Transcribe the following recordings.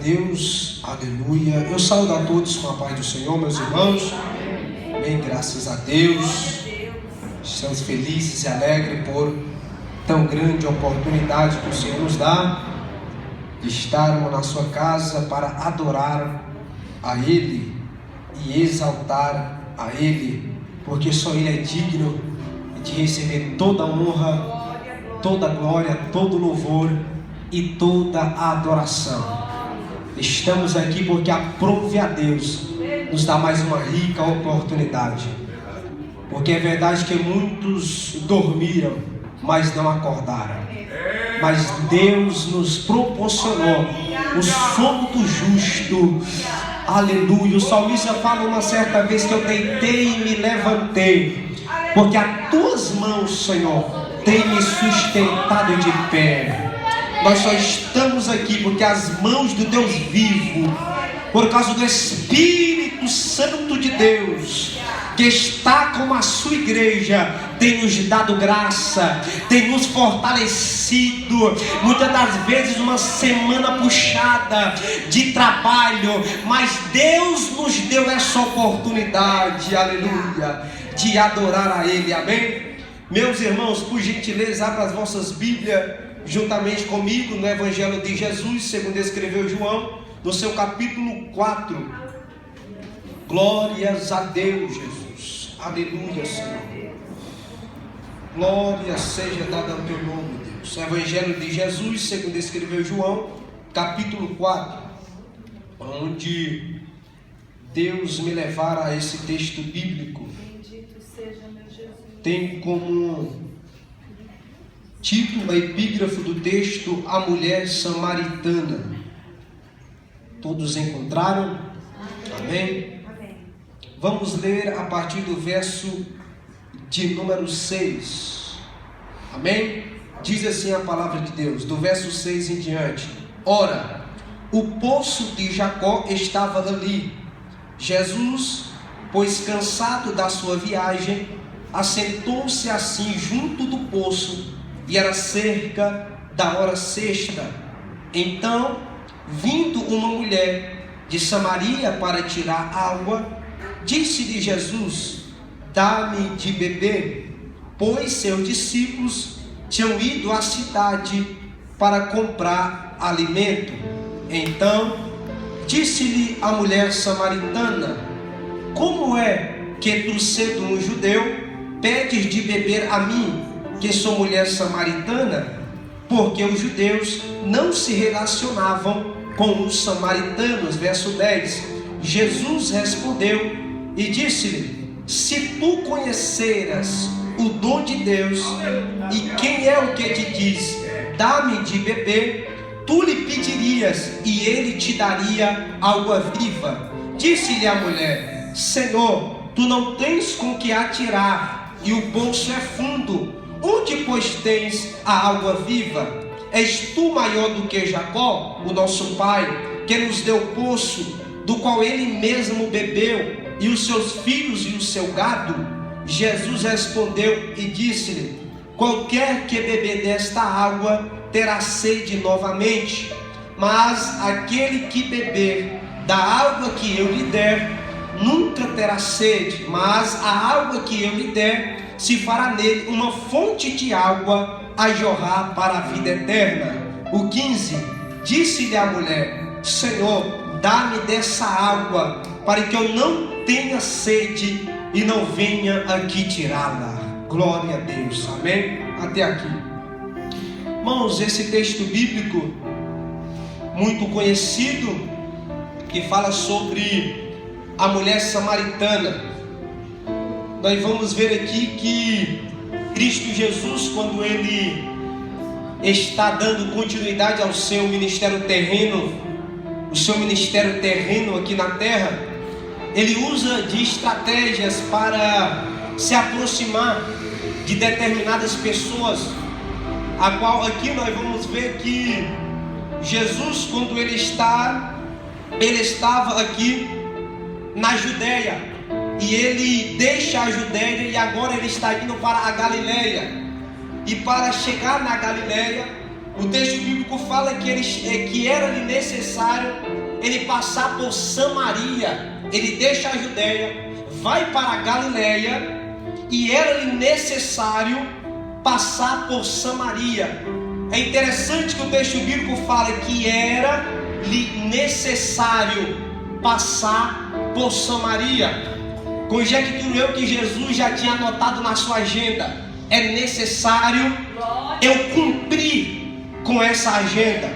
Deus, aleluia. Eu saúdo a todos com a paz do Senhor, meus irmãos. Amém, graças a Deus. Estamos felizes e alegres por tão grande oportunidade que o Senhor nos dá de estarmos na sua casa para adorar a Ele e exaltar a Ele, porque só Ele é digno de receber toda a honra, toda a glória, todo o louvor e toda a adoração. Estamos aqui porque aprove a Deus nos dá mais uma rica oportunidade, porque é verdade que muitos dormiram, mas não acordaram, mas Deus nos proporcionou o sono do justo. Aleluia. O salmista fala uma certa vez que eu deitei e me levantei, porque as tuas mãos, Senhor, têm me sustentado de pé. Nós só estamos aqui porque as mãos do Deus vivo, por causa do Espírito Santo de Deus, que está com a sua igreja, tem nos dado graça, tem nos fortalecido. Muitas das vezes uma semana puxada de trabalho, mas Deus nos deu essa oportunidade, aleluia, de adorar a Ele, amém? Meus irmãos, por gentileza, abra as vossas Bíblias juntamente comigo no Evangelho de Jesus, segundo escreveu João, no seu capítulo 4. Glórias a Deus, Jesus. Aleluia, Senhor. Glória seja dada ao teu nome, Deus. Evangelho de Jesus, segundo escreveu João, capítulo 4, onde Deus me levara a esse texto bíblico. Bendito seja meu Jesus. Tem como título, a epígrafe do texto, a mulher samaritana. Todos encontraram? Amém? Amém. Vamos ler a partir do verso de número 6. Amém? Diz assim a palavra de Deus, do verso 6 em diante. Ora, o poço de Jacó estava ali. Jesus, pois cansado da sua viagem, assentou-se assim junto do poço, e era cerca da hora sexta. Então, vindo uma mulher de Samaria para tirar água, disse-lhe Jesus: dá-me de beber, pois seus discípulos tinham ido à cidade para comprar alimento. Então, disse-lhe a mulher samaritana: como é que tu, sendo um judeu, pedes de beber a mim, que sou mulher samaritana? Porque os judeus não se relacionavam com os samaritanos. Verso 10. Jesus respondeu e disse-lhe: se tu conheceras o dom de Deus, e quem é o que te diz, dá-me de beber, tu lhe pedirias, e ele te daria água viva. Disse-lhe a mulher: Senhor, tu não tens com que atirar, e o poço é fundo. Onde, pois, tens a água viva? És tu maior do que Jacó, o nosso pai, que nos deu o poço, do qual ele mesmo bebeu, e os seus filhos e o seu gado? Jesus respondeu e disse-lhe: qualquer que beber desta água terá sede novamente, mas aquele que beber da água que eu lhe der nunca terá sede, mas a água que eu lhe der se fará nele uma fonte de água a jorrar para a vida eterna. O 15. Disse-lhe a mulher: Senhor, dá-me dessa água, para que eu não tenha sede e não venha aqui tirá-la. Glória a Deus, amém? Até aqui. Irmãos, esse texto bíblico muito conhecido, que fala sobre a mulher samaritana. Nós vamos ver aqui que Cristo Jesus, quando Ele está dando continuidade ao seu ministério terreno, o seu ministério terreno aqui na terra, Ele usa de estratégias para se aproximar de determinadas pessoas, a qual aqui nós vamos ver que Jesus, quando Ele estava aqui na Judéia, e ele deixa a Judéia, e agora ele está indo para a Galileia. E para chegar na Galileia, o texto bíblico fala que era-lhe necessário ele passar por Samaria. Ele deixa a Judeia, vai para a Galileia, e era-lhe necessário passar por Samaria. É interessante que o texto bíblico fala que era-lhe necessário passar por Samaria. Conjecturo eu que Jesus já tinha anotado na sua agenda: é necessário eu cumprir com essa agenda.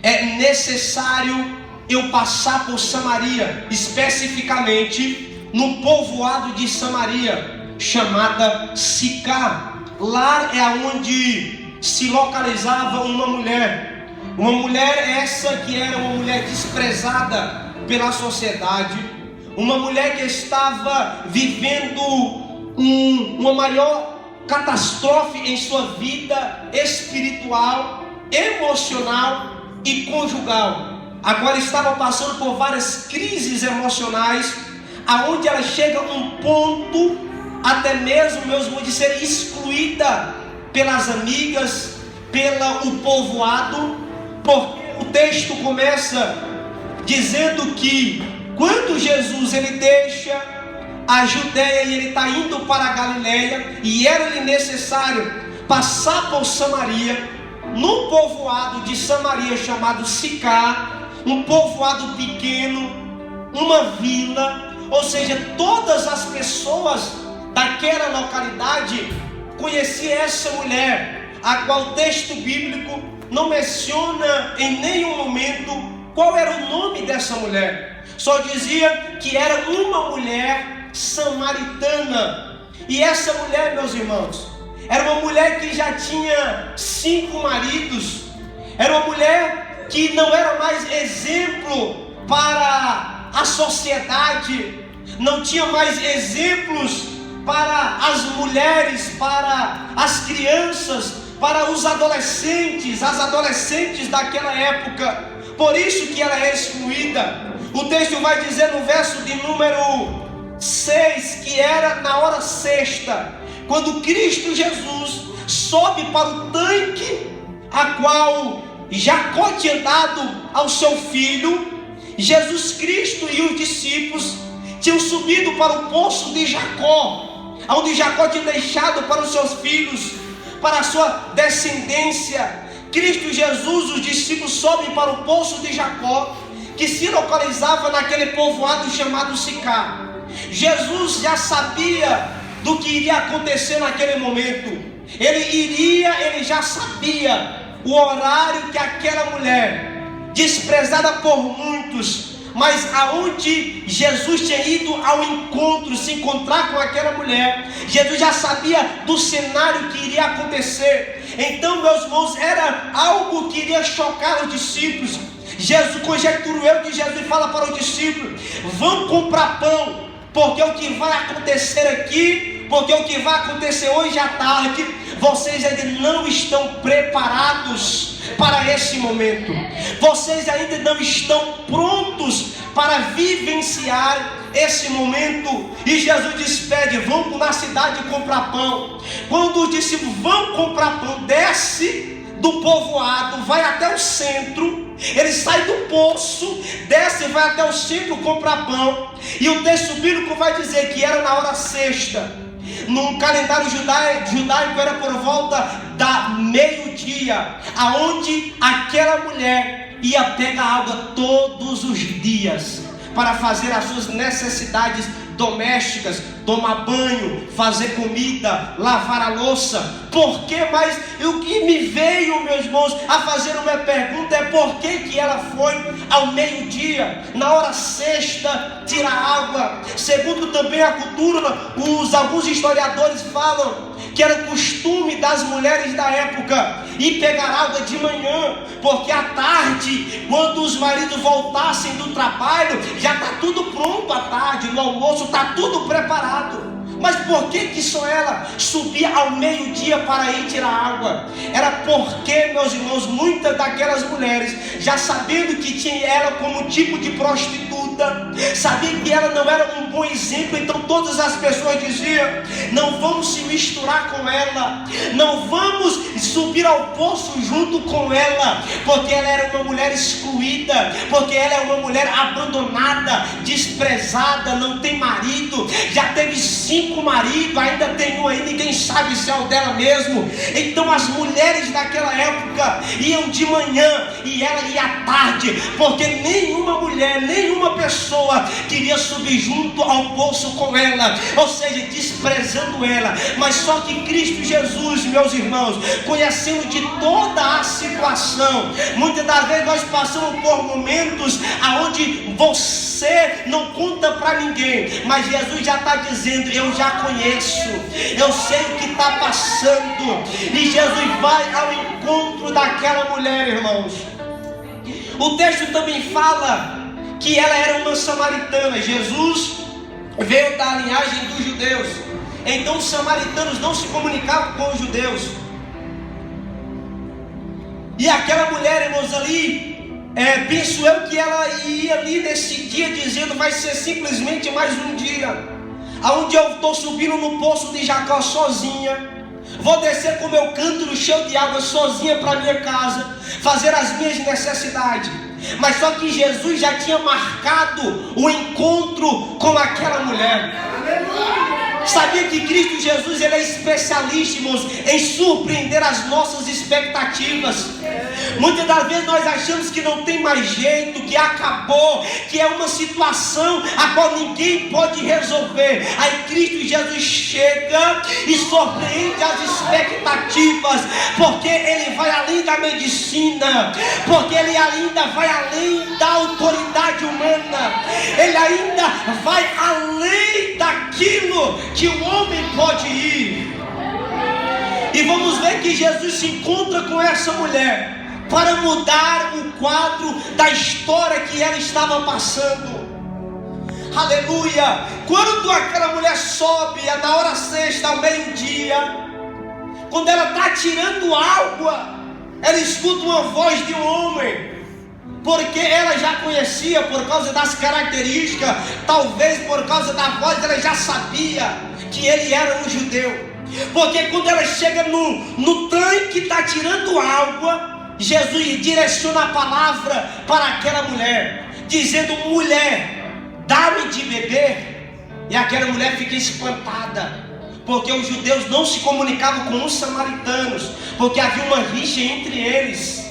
É necessário eu passar por Samaria, especificamente no povoado de Samaria, chamada Sicar. Lá é onde se localizava uma mulher essa que era uma mulher desprezada pela sociedade, uma mulher que estava vivendo uma maior catástrofe em sua vida espiritual, emocional e conjugal. Agora estava passando por várias crises emocionais, aonde ela chega a um ponto, até mesmo, meus irmãos, de ser excluída pelas amigas, pelo povoado, porque o texto começa dizendo que quando Jesus ele deixa a Judeia e ele está indo para a Galileia, e era-lhe necessário passar por Samaria, no povoado de Samaria chamado Sicar, um povoado pequeno, uma vila, ou seja, todas as pessoas daquela localidade conheciam essa mulher, a qual o texto bíblico não menciona em nenhum momento qual era o nome dessa mulher, só dizia que era uma mulher samaritana. E essa mulher, meus irmãos, era uma mulher que já tinha 5 maridos, era uma mulher que não era mais exemplo para a sociedade, não tinha mais exemplos para as mulheres, para as crianças, para os adolescentes, as adolescentes daquela época. Por isso que ela é excluída. O texto vai dizer no verso de número 6 que era na hora sexta, quando Cristo Jesus sobe para o tanque a qual Jacó tinha dado ao seu filho. Jesus Cristo e os discípulos tinham subido para o poço de Jacó, onde Jacó tinha deixado para os seus filhos, para a sua descendência. Cristo Jesus, os discípulos sobem para o poço de Jacó, que se localizava naquele povoado chamado Sicar. Jesus já sabia do que iria acontecer naquele momento. Ele já sabia o horário que aquela mulher, desprezada por muitos, mas aonde Jesus tinha ido ao encontro, se encontrar com aquela mulher, Jesus já sabia do cenário que iria acontecer. Então, meus irmãos, era algo que iria chocar os discípulos. Jesus, conjecturo eu que Jesus fala para os discípulos: vão comprar pão, porque o que vai acontecer aqui, porque o que vai acontecer hoje à tarde, vocês ainda não estão preparados para esse momento, vocês ainda não estão prontos para vivenciar esse momento. E Jesus despede: vão na cidade comprar pão. Quando os discípulos vão comprar pão, desce do povoado, vai até o centro, ele sai do poço, desce e vai até o centro comprar pão. E o texto bíblico vai dizer que era na hora sexta. No calendário judaico era por volta da meio-dia, aonde aquela mulher ia pegar água todos os dias para fazer as suas necessidades domésticas, tomar banho, fazer comida, lavar a louça. Por quê? Mas o que me veio, meus irmãos, a fazer uma pergunta é: por que ela foi ao meio-dia, na hora sexta, tirar água? Segundo também a cultura, alguns historiadores falam que era costume das mulheres da época ir pegar água de manhã, porque à tarde, quando os maridos voltassem do trabalho, já está tudo pronto à tarde, no almoço está tudo preparado. Mas por que só ela subia ao meio-dia para ir tirar água? Era porque, meus irmãos, muitas daquelas mulheres, já sabendo que tinha ela como tipo de prostituta, segunda, sabia que ela não era um bom exemplo, então todas as pessoas diziam: não vamos se misturar com ela, não vamos subir ao poço junto com ela, porque ela era uma mulher excluída, porque ela é uma mulher abandonada, desprezada, não tem marido, já teve 5 maridos, ainda tem um aí, ninguém sabe se é o dela mesmo. Então as mulheres daquela época iam de manhã e ela ia à tarde, porque nenhuma mulher, nenhuma pessoa queria subir junto ao poço com ela, ou seja, desprezando ela. Mas só que Cristo Jesus, meus irmãos, conhecendo de toda a situação, muitas das vezes nós passamos por momentos aonde você não conta para ninguém, mas Jesus já está dizendo: eu já conheço, eu sei o que está passando. E Jesus vai ao encontro daquela mulher, irmãos. O texto também fala que ela era uma samaritana. Jesus veio da linhagem dos judeus, então os samaritanos não se comunicavam com os judeus. E aquela mulher, irmãos, ali, penso eu que ela ia ali nesse dia dizendo: vai ser simplesmente mais um dia aonde eu estou subindo no poço de Jacó sozinha, vou descer com meu cântaro cheio de água sozinha para minha casa, fazer as minhas necessidades. Mas só que Jesus já tinha marcado o encontro com aquela mulher. Sabia que Cristo Jesus, ele é especialista, irmãos, em surpreender as nossas expectativas. Muitas das vezes nós achamos que não tem mais jeito, que acabou, que é uma situação a qual ninguém pode resolver. Aí Cristo Jesus chega e surpreende as expectativas, porque ele vai além da medicina, porque ele ainda vai além da autoridade humana, ele ainda vai além daquilo que o homem pode ir. E vamos ver que Jesus se encontra com essa mulher para mudar o quadro da história que ela estava passando. Aleluia! Quando aquela mulher sobe na hora sexta, ao meio-dia, quando ela está tirando água, ela escuta uma voz de um homem, porque ela já conhecia por causa das características, talvez por causa da voz, ela já sabia que ele era um judeu. Porque quando ela chega no tanque, está tirando água, Jesus direciona a palavra para aquela mulher, dizendo: mulher, dá-me de beber. E aquela mulher fica espantada, porque os judeus não se comunicavam com os samaritanos, porque havia uma rixa entre eles.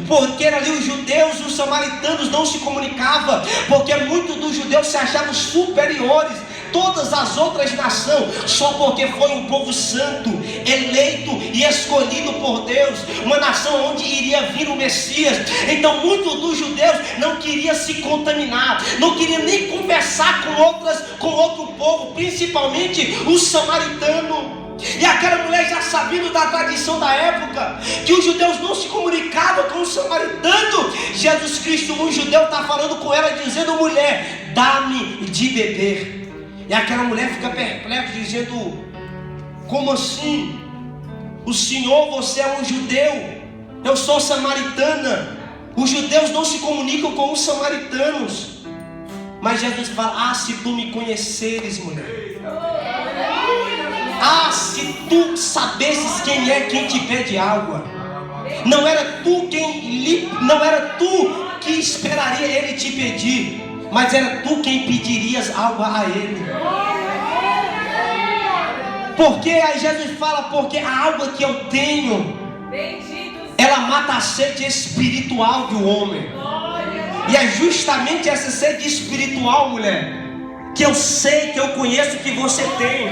Porque ali os judeus e os samaritanos não se comunicavam, porque muitos dos judeus se achavam superiores todas as outras nações, só porque foi um povo santo, eleito e escolhido por Deus, uma nação onde iria vir o Messias. Então muitos dos judeus não queriam se contaminar, não queriam nem conversar com outro povo, principalmente os samaritanos. E aquela mulher, já sabendo da tradição da época, que os judeus não se comunicavam com os samaritanos, Jesus Cristo, um judeu, está falando com ela, dizendo: mulher, dá-me de beber. E aquela mulher fica perplexa, dizendo: como assim? O Senhor, você é um judeu, eu sou samaritana. Os judeus não se comunicam com os samaritanos. Mas Jesus fala: se tu me conheceres, mulher, se tu sabesses quem é quem te pede água, não era tu que esperaria ele te pedir, mas era tu quem pedirias água a ele. Porque aí Jesus fala: porque a água que eu tenho, ela mata a sede espiritual do homem. E é justamente essa sede espiritual, mulher, que eu sei, que eu conheço que você tem.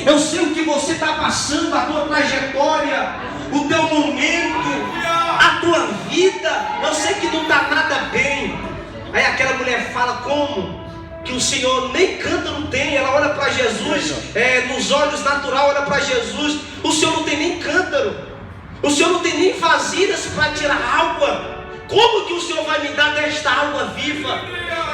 Eu sei o que você está passando, a tua trajetória, o teu momento, a tua vida. Eu sei que não está nada bem. Aí aquela mulher fala: como? Que o Senhor nem cântaro tem. Ela olha para Jesus, nos olhos naturais, olha para Jesus: o Senhor não tem nem cântaro, o Senhor não tem nem vasilhas para tirar água. Como que o Senhor vai me dar desta água viva?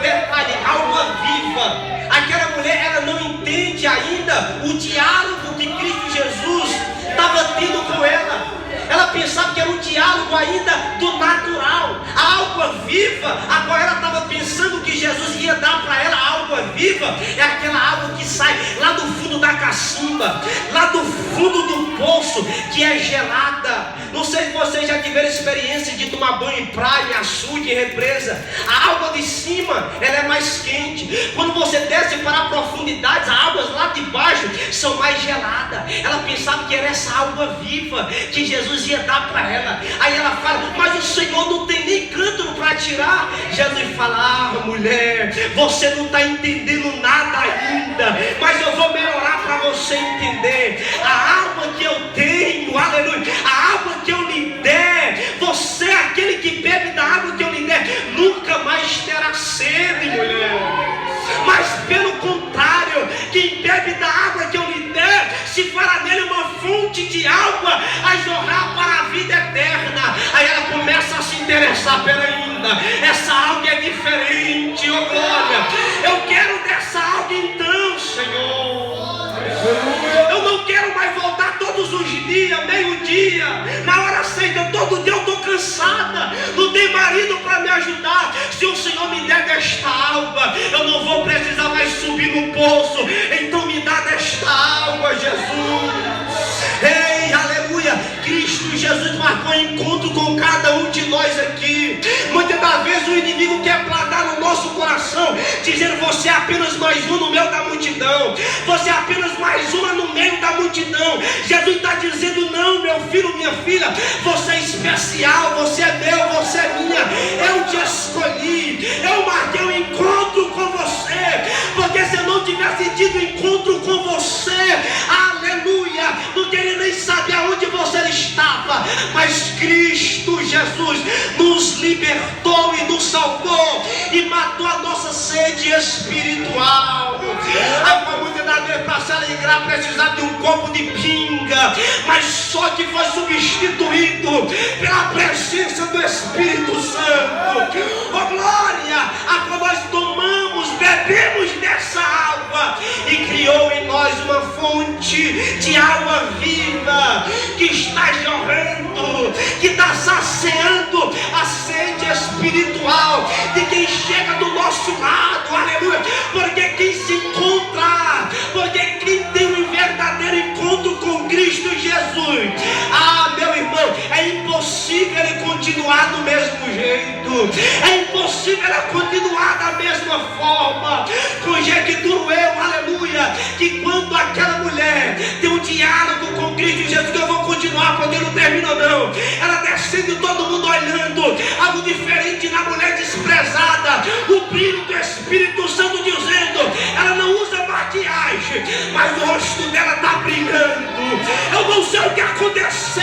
Detalhe, água viva. Aquela mulher, ela não entende ainda o diálogo que Cristo Jesus estava tendo com ela. Ela pensava que era um diálogo ainda do natural. A água viva, agora ela estava pensando que Jesus ia dar para ela a água viva é aquela água que sai lá do fundo da cacimba, lá do fundo do poço, que é gelada. Não sei se vocês já tiveram experiência de tomar banho em praia, em açude, em represa. A água de cima, ela é mais quente. Quando você desce para profundidades, as águas lá de baixo são mais geladas. Ela pensava que era essa água viva que Jesus ia dar para ela. Aí ela fala, mas o Senhor não tem nem cântaro para tirar. Jesus fala, mulher, você não está entendendo nada ainda, mas eu vou melhorar para você entender. A água que eu tenho, aleluia, a água que eu lhe der, você, aquele que bebe da água que eu lhe der, nunca mais terá sede, mulher. Mas pelo contrário, quem bebe da água que eu lhe der, se fará nele uma fonte de água a jorrar para a vida eterna. Aí ela começa a se interessar, ainda essa água é diferente, oh glória, eu quero dessa água então, Senhor. Eu não quero mais voltar todos os dias, meio-dia, na hora santa, todo dia eu estou cansada, não tem marido para me ajudar. Se o Senhor me der desta água, eu não vou precisar mais subir no poço. Então me dá desta água, Jesus. Ei, aleluia. Cristo Jesus marcou encontro com cada um de nós aqui. Muitas das vezes o inimigo quer plantar no nosso coração, dizendo, você é apenas mais um no meio da multidão, você é apenas mais uma no meio da multidão. Jesus está dizendo, não, meu filho, minha filha, você é especial, você é meu, você é minha. Eu te escolhi, eu marquei um encontro com você, porque se eu não tivesse tido encontro com você, aleluia, não queria nem saber aonde você estava. Mas Cristo Jesus nos libertou e nos salvou e matou a nossa sede espiritual. A muitas das vezes para se alegrar precisava de um copo de pinga, mas só que foi substituído pela presença do Espírito Santo. Oh glória, a qual nós tomamos, bebemos dessa água e criou em nós uma fonte de água viva que está jorrando, que está saciando a sede espiritual de quem chega do nosso lado, aleluia. Porque quem se encontra, porque quem tem um verdadeiro encontro com Cristo Jesus, meu irmão, é impossível ele continuar do mesmo jeito, é impossível ele continuar da mesma forma. Conjecturo eu, aleluia, que quando aquela mulher tem um diálogo com Cristo Jesus, que eu vou continuar porque não termina não, ela descendo, todo mundo olhando, algo diferente na mulher desprezada, o brilho do Espírito Santo dizendo, ela não usa maquiagem, mas o rosto dela está brilhando. Eu não sei o que aconteceu,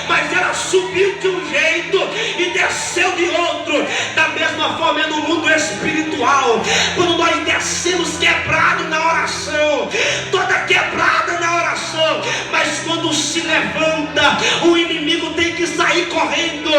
mas ela subiu de um jeito e desceu de outro. Da mesma forma é no mundo espiritual, quando nós descemos quebrado na oração, toda quebrada na oração, mas quando se levanta, o inimigo tem que sair correndo,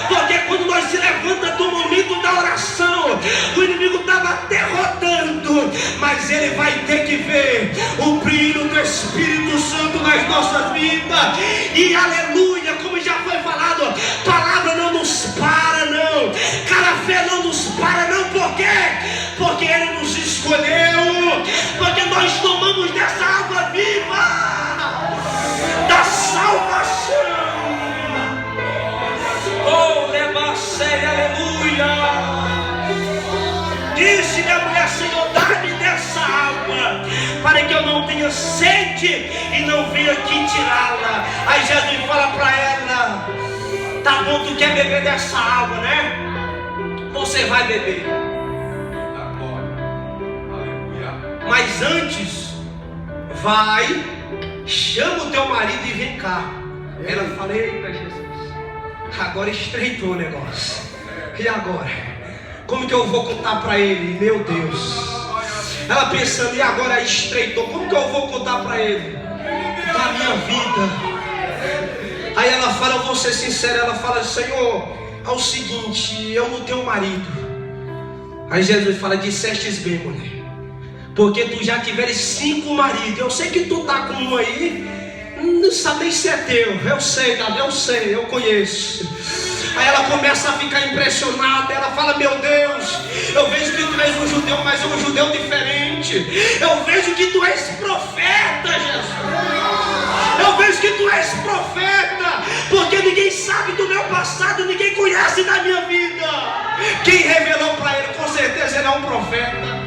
porque quando nós se levanta do momento da oração, o inimigo estava derrotando, mas ele vai ter que ver o brilho do Espírito Santo nas nossas vidas. E aleluia, como já foi falado, palavra não nos para não, cara fé não nos para não. Por quê? Porque ele nos escolheu, porque nós tomamos dessa água viva da salvação. Oh, lebacei, aleluia. Disse-lhe a mulher, Senhor, dá-me dessa água, para que eu não tenha sede e não venha aqui tirá-la. Aí Jesus fala para ela, tá bom, tu quer beber dessa água, né? Você vai beber. Mas antes, vai, chama o teu marido e vem cá. Ela fala, eita Jesus, agora estreitou o negócio. E agora? Como que eu vou contar para ele? Meu Deus. Ela pensando, e agora estreitou, como que eu vou contar para ele da minha vida? Aí ela fala, eu vou ser sincera, ela fala, Senhor, é o seguinte, eu não tenho marido. Aí Jesus fala, dissestes bem, mulher, porque tu já tiveres 5 maridos. Eu sei que tu tá com um aí, não sabe nem se é teu. Eu sei, Davi, eu sei, eu conheço. Aí ela começa a ficar impressionada. Ela fala: meu Deus, eu vejo que tu és um judeu, mas é um judeu diferente. Eu vejo que tu és profeta, Jesus. Eu vejo que tu és profeta, porque ninguém sabe do meu passado, ninguém conhece da minha vida. Quem revelou para ele, com certeza ele é um profeta.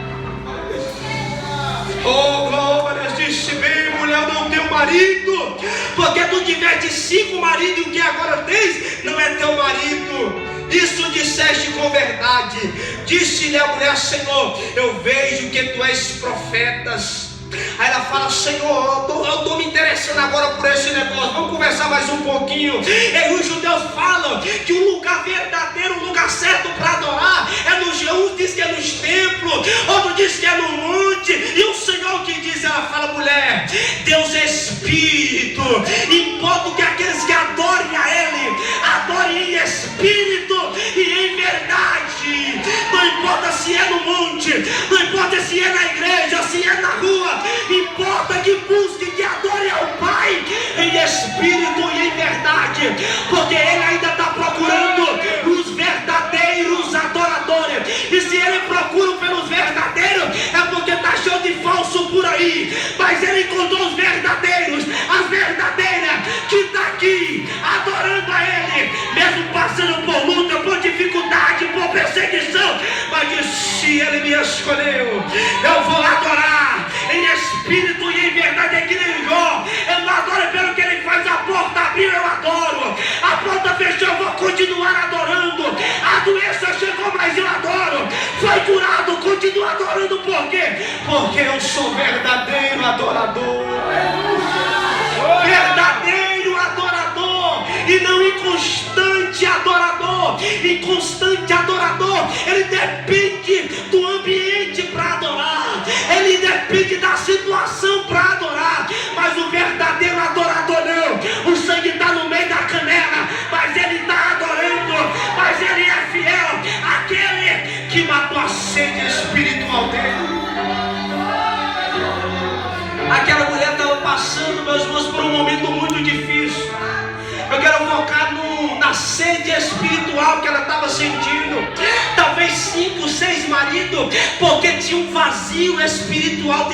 Oh, glória, disse bem, mulher, não tem marido, porque tu tiveste 5 maridos e o que agora tens não é teu marido. Isso disseste com verdade. Disse-lhe a mulher: Senhor, eu vejo que tu és profetas. Aí ela fala: Senhor, eu estou me interessando agora por esse negócio, vamos conversar mais um pouquinho. E os judeus falam que o lugar verdadeiro, o lugar certo para adorar é nos, um diz que é nos templos, outro diz que é no monte. E o Senhor que diz, ela fala: mulher, Deus é Espírito, importa que aqueles que adorem a Ele, adorem em Espírito e em verdade. Não importa se é no monte, não importa se é na igreja, se é na rua, importa que busque, que adore ao Pai em Espírito e em verdade, porque Ele ainda está procurando os verdadeiros adoradores. E se Ele procura pelos verdadeiros, é porque está cheio de falso por aí. Mas Ele encontrou os verdadeiros, as verdadeiras, que está aqui adorando a Ele, mesmo passando por luta, por dificuldade, por perseguição. Mas disse: se Ele me escolheu, eu vou adorar em espírito e em verdade. É que nem Jó, eu não adoro pelo que ele faz. A porta abriu, eu adoro. A porta fechou, eu vou continuar adorando. A doença chegou, mas eu adoro. Foi curado, continuo adorando. Por quê? Porque eu sou verdadeiro adorador. Verdadeiro adorador, e não inconstante adorador. Inconstante adorador, ele depende do ambiente para adorar, ele depende da situação para adorar. Mas o verdadeiro adorador não. O sangue está no meio da canela, mas ele está adorando, mas ele é fiel àquele que matou a sede espiritual dele. Aquela mulher estava passando, meus irmãos, por um momento muito difícil. Eu quero focar na sede espiritual que ela estava sentindo. Talvez 5, 6 maridos, porque tinha um vazio espiritual dentro